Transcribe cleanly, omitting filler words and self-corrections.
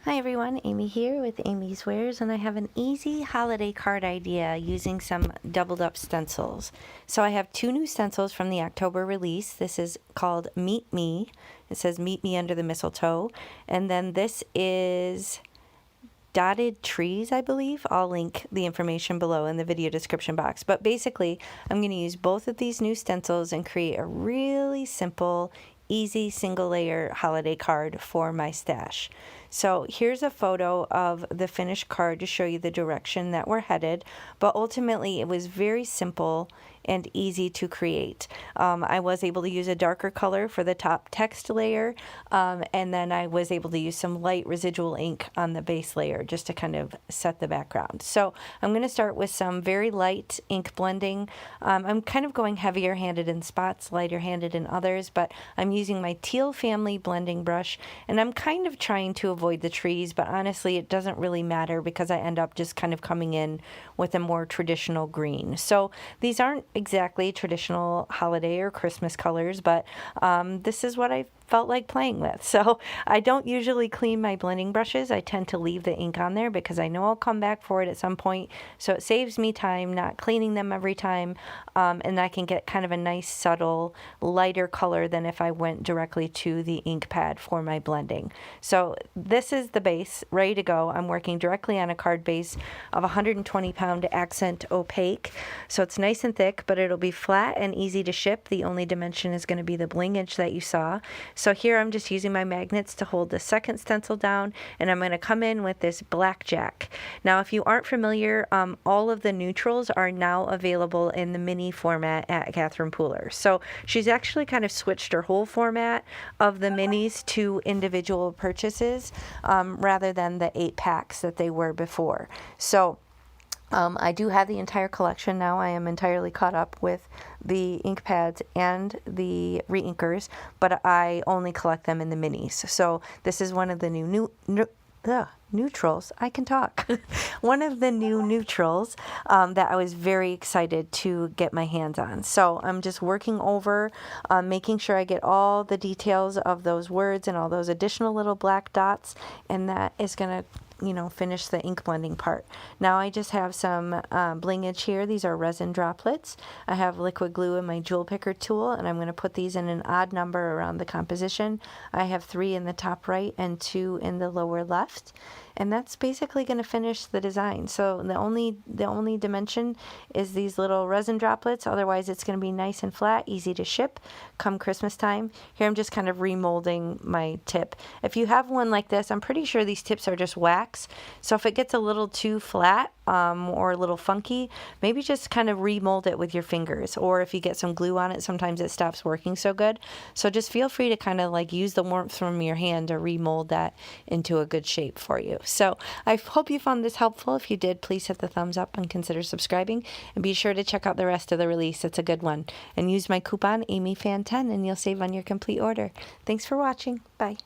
Hi everyone, Amy here with Amy's Wares, and I have an easy holiday card idea using some doubled up stencils. So I have two new stencils from the October release. This is called Meet Me. It says Meet Me Under the Mistletoe. And then this is Dotted Trees, I believe. I'll link the information below in the video description box. But basically, I'm going to use both of these new stencils and create a really simple, easy single layer holiday card for my stash. So here's a photo of the finished card to show you the direction that we're headed, but ultimately it was very simple and easy to create. I was able to use a darker color for the top text layer, and then I was able to use some light residual ink on the base layer just to kind of set the background. So I'm going to start with some very light ink blending. I'm kind of going heavier handed in spots, lighter handed in others, but I'm using my Teal Family blending brush, and I'm kind of trying to avoid the trees, but honestly it doesn't really matter because I end up just kind of coming in with a more traditional green. So these aren't exactly traditional holiday or Christmas colors, but this is what I felt like playing with. So I don't usually clean my blending brushes. I tend to leave the ink on there because I know I'll come back for it at some point. So it saves me time not cleaning them every time, and I can get kind of a nice subtle lighter color than if I went directly to the ink pad for my blending. So this is the base ready to go. I'm working directly on a card base of 120 pound accent opaque. So it's nice and thick, but it'll be flat and easy to ship. The only dimension is going to be the blingage that you saw. So here I'm just using my magnets to hold the second stencil down, and I'm going to come in with this blackjack. Now if you aren't familiar, all of the neutrals are now available in the mini format at Catherine Pooler. So she's actually kind of switched her whole format of the minis to individual purchases rather than the 8 packs that they were before. So I do have the entire collection now. I am entirely caught up with the ink pads and the re-inkers, but I only collect them in the minis. So this is one of the neutrals. I can talk. One of the new neutrals that I was very excited to get my hands on. So I'm just working over, making sure I get all the details of those words and all those additional little black dots, and that is going to finish the ink blending part. Now I just have some blingage here. These are resin droplets. I have liquid glue in my jewel picker tool, and I'm going to put these in an odd number around the composition. I have 3 in the top right and 2 in the lower left. And that's basically going to finish the design. So the only dimension is these little resin droplets. Otherwise it's going to be nice and flat, easy to ship come Christmas time. Here I'm just kind of remolding my tip. If you have one like this, I'm pretty sure these tips are just wax. So if it gets a little too flat or a little funky, maybe just kind of remold it with your fingers. Or if you get some glue on it, sometimes it stops working so good. So just feel free to kind of like use the warmth from your hand to remold that into a good shape for you. So I hope you found this helpful. If you did, please hit the thumbs up and consider subscribing. And be sure to check out the rest of the release. It's a good one. And use my coupon AmyFan10 and you'll save on your complete order. Thanks for watching. Bye.